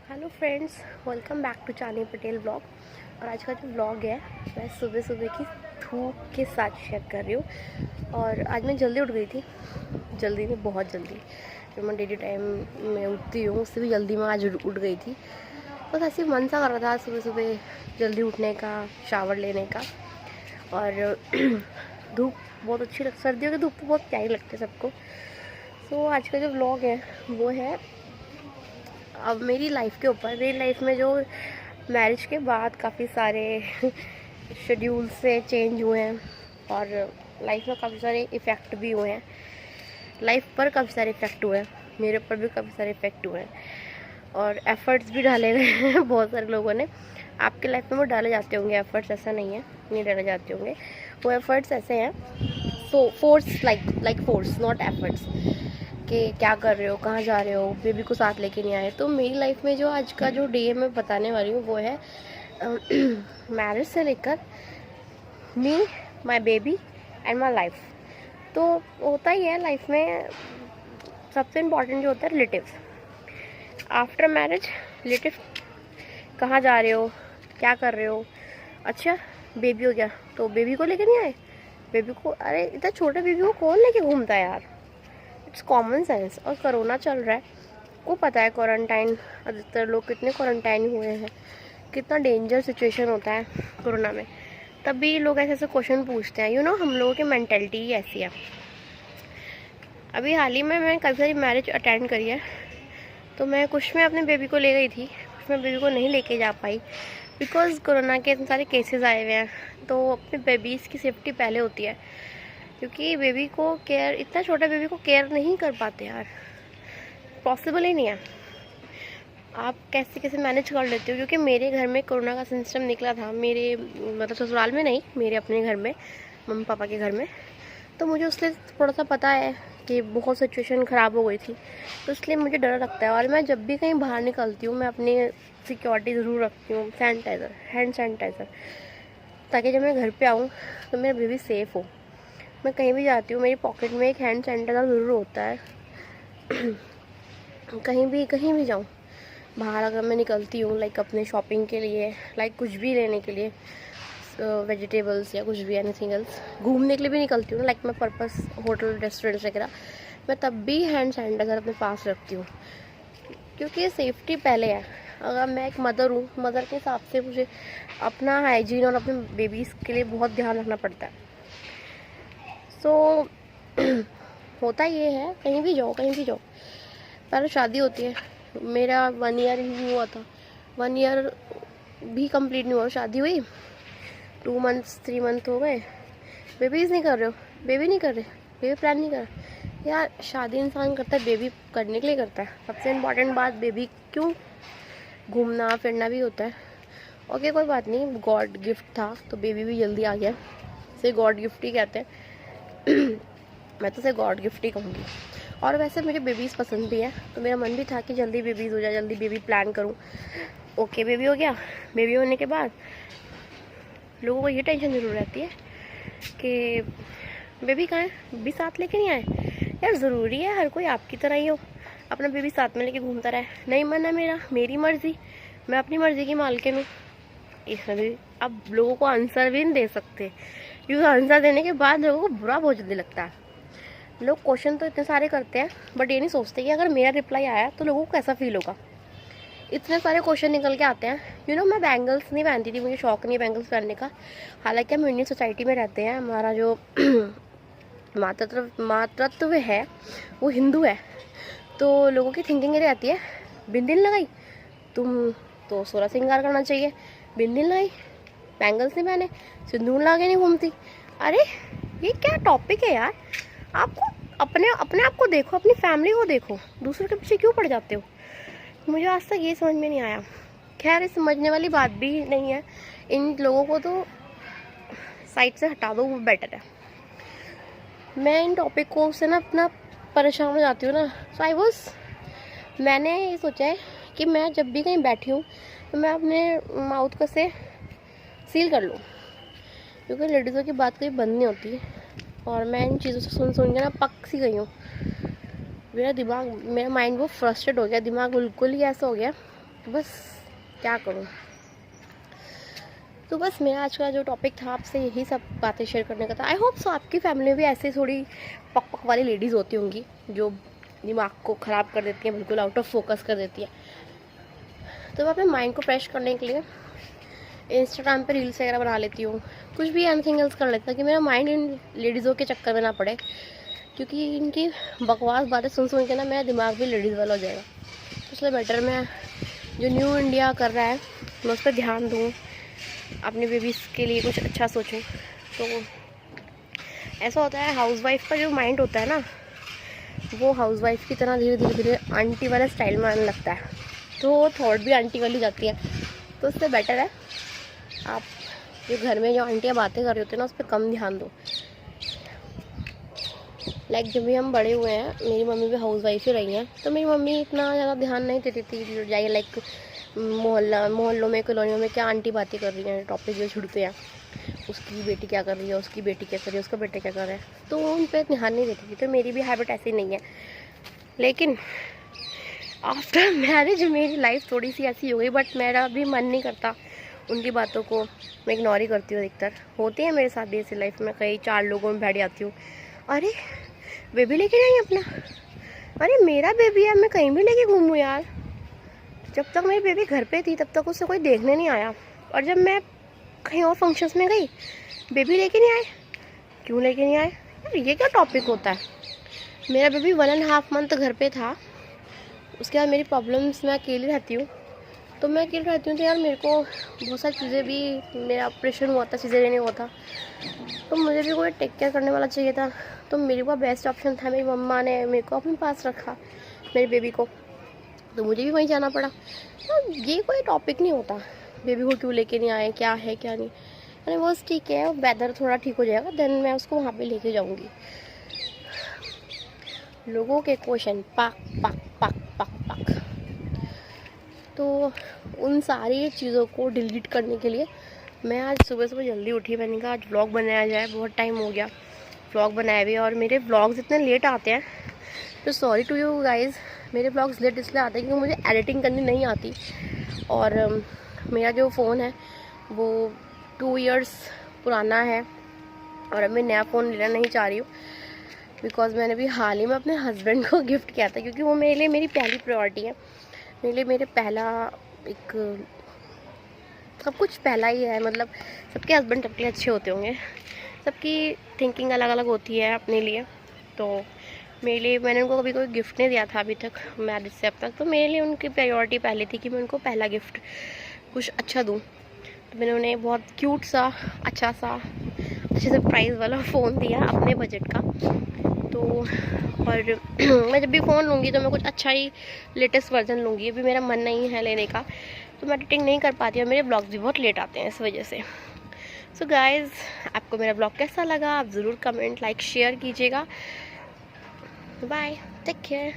Hello friends, welcome back to Chani Patel blog. और आज का जो ब्लॉग है मैं सुबह सुबह की धूप के साथ शेयर कर रही हूँ। और आज मैं जल्दी उठ गई थी, जल्दी में बहुत जल्दी। जो मैं डेली टाइम में उठती हूँ उससे भी जल्दी मैं आज उठ गई थी। बस ऐसे ही मन सा कर रहा था सुबह सुबह जल्दी उठने का, शावर लेने का। और धूप बहुत अच्छी सर्दियों की धूप तो बहुत प्यारी लगती है सबको। सो आज का जो ब्लॉग है वो है अब मेरी लाइफ के ऊपर। मेरी लाइफ में जो मैरिज के बाद काफ़ी सारे शेड्यूल से चेंज हुए हैं और लाइफ में काफ़ी सारे इफ़ेक्ट भी हुए हैं। लाइफ पर काफ़ी सारे इफ़ेक्ट हुए हैं, मेरे ऊपर भी काफ़ी सारे इफ़ेक्ट हुए हैं और एफ़र्ट्स भी डाले गए हैं बहुत सारे लोगों ने। आपके लाइफ में वो डाले जाते होंगे एफ़र्ट्स, ऐसा नहीं है नहीं डाले जाते होंगे। वो एफ़र्ट्स ऐसे हैं, so force like force not efforts, कि क्या कर रहे हो, कहाँ जा रहे हो, बेबी को साथ लेके नहीं आए। तो मेरी लाइफ में जो आज का जो डे मैं बताने वाली हूँ वो है मैरिज से लेकर me, my baby and my life. तो होता ही है लाइफ में, सबसे इम्पॉर्टेंट जो होता है रिलेटिव्स। आफ्टर मैरिज रिलेटिव, कहाँ जा रहे हो, क्या कर रहे हो। अच्छा बेबी हो गया तो बेबी को लेके नहीं आए। बेबी को, अरे इतना छोटे बेबी को कौन लेके घूमता है यार, इट्स कॉमन सेंस। और कोरोना चल रहा है, को पता है क्वारंटाइन, अधिकतर लोग कितने क्वारंटाइन हुए हैं, कितना डेंजर सिचुएशन होता है कोरोना में। तब भी लोग ऐसे ऐसे क्वेश्चन पूछते हैं। हम लोगों की मैंटेलिटी ही ऐसी है। अभी हाल ही में मैं काफ़ी सारी मैरिज अटेंड करी है, तो मैं कुछ में अपने बेबी को ले गई थी, कुछ में बेबी को नहीं लेके जा पाई बिकॉज कोरोना के इतने सारे केसेस आए हुए हैं। तो अपने बेबीज़ की सेफ्टी पहले होती है, क्योंकि बेबी को केयर, इतना छोटा बेबी को केयर नहीं कर पाते यार, पॉसिबल ही नहीं है। आप कैसे कैसे मैनेज कर लेते हो, क्योंकि मेरे घर में कोरोना का सिस्टम निकला था, मेरे मतलब ससुराल में नहीं, मेरे अपने घर में, मम्मी पापा के घर में। तो मुझे उससे थोड़ा सा पता है कि बहुत सिचुएशन ख़राब हो गई थी, तो इसलिए मुझे डर लगता है। और मैं जब भी कहीं बाहर निकलती हूँ मैं अपनी सिक्योरिटी ज़रूर रखती हूँ, सैनिटाइज़र, हैंड सैनिटाइज़र, ताकि जब मैं घर पे आऊँ तो मेरा बेबी सेफ़ हो। मैं कहीं भी जाती हूँ मेरी पॉकेट में एक हैंड सैनिटाइज़र ज़रूर होता है। कहीं भी जाऊँ, बाहर अगर मैं निकलती हूँ, लाइक अपने शॉपिंग के लिए, लाइक कुछ भी लेने के लिए, वेजिटेबल्स या कुछ भी, एनीथिंग एल्स, घूमने के लिए भी निकलती हूँ, लाइक मैं पर्पस होटल रेस्टोरेंट्स वगैरह, मैं तब भी हैंड सैनिटाइज़र अपने पास रखती हूँ, क्योंकि ये सेफ्टी पहले है। अगर मैं एक मदर हूँ, मदर के हिसाब से मुझे अपना हाइजीन और अपने बेबीज़ के लिए बहुत ध्यान रखना पड़ता है। सो होता ये है, कहीं भी जाओ पहले शादी होती है। मेरा 1 ईयर ही हुआ था, 1 ईयर भी कंप्लीट नहीं हुआ, शादी हुई 2 मंथ्स 3 मंथ हो गए, बेबीज़ नहीं कर रहे हो, बेबी नहीं कर रहे, बेबी प्लान नहीं कर रहे। यार शादी इंसान करता है बेबी करने के लिए करता है, सबसे इम्पॉर्टेंट बात बेबी क्यों, घूमना फिरना भी होता है। ओके कोई बात नहीं, गॉड गिफ्ट था तो बेबी भी जल्दी आ गया, इसे गॉड गिफ्ट ही कहते हैं। मैं तो इसे गॉड गिफ्ट ही कहूँगी। और वैसे मुझे बेबीज़ पसंद भी है, तो मेरा मन भी था कि जल्दी बेबीज़ हो जाए, जल्दी बेबी प्लान करूँ। ओके बेबी हो गया। बेबी होने के बाद लोगों को ये टेंशन ज़रूर रहती है कि बेबी कहाँ है, बेबी साथ लेके नहीं आए। यार ज़रूरी है हर कोई आपकी तरह ही हो, अपना बेबी साथ में लेके घूमता रहे। नहीं मन है मेरा, मेरी मर्ज़ी, मैं अपनी मर्ज़ी की मालकिन हूँ। इसमें भी अब लोगों को आंसर भी नहीं दे सकते, क्योंकि आंसर देने के बाद लोगों को बुरा बहुत जल्दी लगता है। लोग क्वेश्चन तो इतने सारे करते हैं, बट ये नहीं सोचते कि अगर मेरा रिप्लाई आया तो लोगों को कैसा फील होगा। इतने सारे क्वेश्चन निकल के आते हैं। मैं बैंगल्स नहीं पहनती थी, मुझे शौक नहीं है बैंगल्स पहनने का। हालांकि हम इंडियन सोसाइटी में रहते हैं, हमारा जो मातृत्व है वो हिंदू है, तो लोगों की थिंकिंग ये रहती है, बिंदिल लगाई तुम तो 16 श्रृंगार करना चाहिए, बिंदिल लगाई, बैंगल्स नहीं पहने, सिंदूर लगा के नहीं घूमती। अरे ये क्या टॉपिक है यार, आपको अपने अपने आप को देखो, अपनी फैमिली को देखो, दूसरों के पीछे क्यों पड़ जाते हो। मुझे आज तक ये समझ में नहीं आया। खैर ये समझने वाली बात भी नहीं है, इन लोगों को तो साइड से हटा दो, वो बेटर है। मैं इन टॉपिक को से ना अपना परेशान हो जाती हूँ ना। मैंने ये सोचा है कि मैं जब भी कहीं बैठी हूँ तो मैं अपने माउथ को से सील कर लूँ, क्योंकि लेडीज़ों की बात कभी बंद नहीं होती। और मैं इन चीज़ों से सुन के ना पक सी गई हूँ। मेरा माइंड वो फ्रस्ट्रेट हो गया, दिमाग बिल्कुल ही ऐसा हो गया तो बस क्या करूँ। तो बस मेरा आज का जो टॉपिक था आपसे यही सब बातें शेयर करने का था। आई होप सो आपकी फैमिली में भी ऐसे थोड़ी पक पक वाली लेडीज़ होती होंगी जो दिमाग को ख़राब कर देती हैं, बिल्कुल आउट ऑफ फोकस कर देती है। तो मैं अपने माइंड को फ्रेश करने के लिए इंस्टाग्राम पे रील्स वगैरह बना लेती हूँ, कुछ भी एनीथिंग एल्स कर लेती हूँ कि मेरा माइंड इन लेडीज़ों के चक्कर में ना पड़े, क्योंकि इनकी बकवास बातें सुन सुन के ना मेरा दिमाग भी लेडीज़ वाला हो जाएगा। तो इसलिए बेटर मैं जो न्यू इंडिया कर रहा है मैं उस पर ध्यान दूँ, अपने बेबीज़ के लिए कुछ अच्छा सोचूं। तो ऐसा होता है हाउसवाइफ का जो माइंड होता है ना, वो हाउसवाइफ की तरह धीरे धीरे धीरे आंटी वाले स्टाइल में आने लगता है, तो थॉट भी आंटी वाली जाती है। तो उससे बेटर है आप जो घर में जो आंटियाँ बातें कर रही होती है ना उस पर कम ध्यान दो। लाइक जब भी हम बड़े हुए हैं, मेरी मम्मी भी हाउसवाइफ ही रही हैं, तो मेरी मम्मी इतना ज़्यादा ध्यान नहीं देती थी जाइए लाइक मोहल्लों में कॉलोनियों में क्या आंटी बातें कर रही हैं, टॉपिक जो छुड़ते हैं, उसकी बेटी क्या कर रही है, उसकी बेटी क्या कर रही है, उसका बेटा क्या कर रहा है, तो उन पर ध्यान नहीं देती थी। तो मेरी भी हैबिट ऐसी नहीं है, लेकिन आफ्टर मैरिज मेरी लाइफ थोड़ी सी ऐसी हो गई। बट मेरा भी मन नहीं करता उनकी बातों को, मैं इग्नोर ही करती हूँ अधिकतर। होती है मेरे साथ भी ऐसी लाइफ में, कई 4 लोगों में बैठ जाती हूँ, अरे बेबी लेके नहीं अपना, अरे मेरा बेबी है मैं कहीं भी लेके घूमूँ यार। जब तक मेरी बेबी घर पे थी तब तक उससे कोई देखने नहीं आया, और जब मैं कहीं और फंक्शंस में गई बेबी लेके नहीं आए, क्यों लेके नहीं आए यार, ये क्या टॉपिक होता है। मेरा बेबी 1.5 मंथ घर पे था, उसके बाद मेरी प्रॉब्लम्स, मैं अकेली रहती हूँ, तो मैं अकेली रहती हूँ तो यार मेरे को बहुत सारी चीज़ें भी, मेरा ऑपरेशन हुआ था, चीज़ें लेने हुआ था, तो मुझे भी कोई टेक केयर करने वाला चाहिए था। तो मेरे को बेस्ट ऑप्शन था, मेरी मम्मा ने मेरे को अपने पास रखा मेरी बेबी को, तो मुझे भी वहीं जाना पड़ा। तो ये कोई टॉपिक नहीं होता बेबी को क्यों लेके नहीं आए, क्या है क्या नहीं। अरे बस ठीक है, वेदर थोड़ा ठीक हो जाएगा देन मैं उसको वहाँ पे लेके जाऊँगी। लोगों के क्वेश्चन पाक पाक पाक पाक पाक। तो उन सारी चीज़ों को डिलीट करने के लिए मैं आज सुबह सुबह जल्दी उठी, मैंने कहा आज व्लॉग बनाया जाए, बहुत टाइम हो गया व्लॉग बनाए हुए, और मेरे व्लॉग्स इतने लेट आते हैं, तो सॉरी टू यू गाइज़। मेरे व्लॉग्स लेट इसलिए आते हैं क्योंकि मुझे एडिटिंग करनी नहीं आती, और मेरा जो फ़ोन है वो 2 इयर्स पुराना है, और अब मैं नया फ़ोन लेना नहीं चाह रही हूँ, बिकॉज़ मैंने भी हाल ही में अपने हस्बैंड को गिफ्ट किया था, क्योंकि वो मेरे लिए मेरी पहली प्रायोरिटी है, मेरे लिए मेरे पहला एक सब कुछ पहला ही है। मतलब सबके हस्बैंड सबके लिए अच्छे होते होंगे, सबकी थिंकिंग अलग अलग होती है अपने लिए। तो मेरे लिए, मैंने उनको कभी कोई गिफ्ट नहीं दिया था अभी तक मैरिज से अब तक, तो मेरे लिए उनकी प्रायोरिटी पहले थी कि मैं उनको पहला गिफ्ट कुछ अच्छा दूँ। तो मैंने उन्हें बहुत क्यूट सा अच्छा सा अच्छे से प्राइस वाला फ़ोन दिया अपने बजट का। तो और मैं जब भी फ़ोन लूँगी तो मैं कुछ अच्छा ही लेटेस्ट वर्जन लूँगी, अभी मेरा मन नहीं है लेने का, तो मैं एडिटिंग नहीं कर पाती और मेरे ब्लॉग्स भी बहुत लेट आते हैं इस वजह से। सो गाइज़, आपको मेरा ब्लॉग कैसा लगा आप ज़रूर कमेंट लाइक शेयर कीजिएगा। Bye, take care.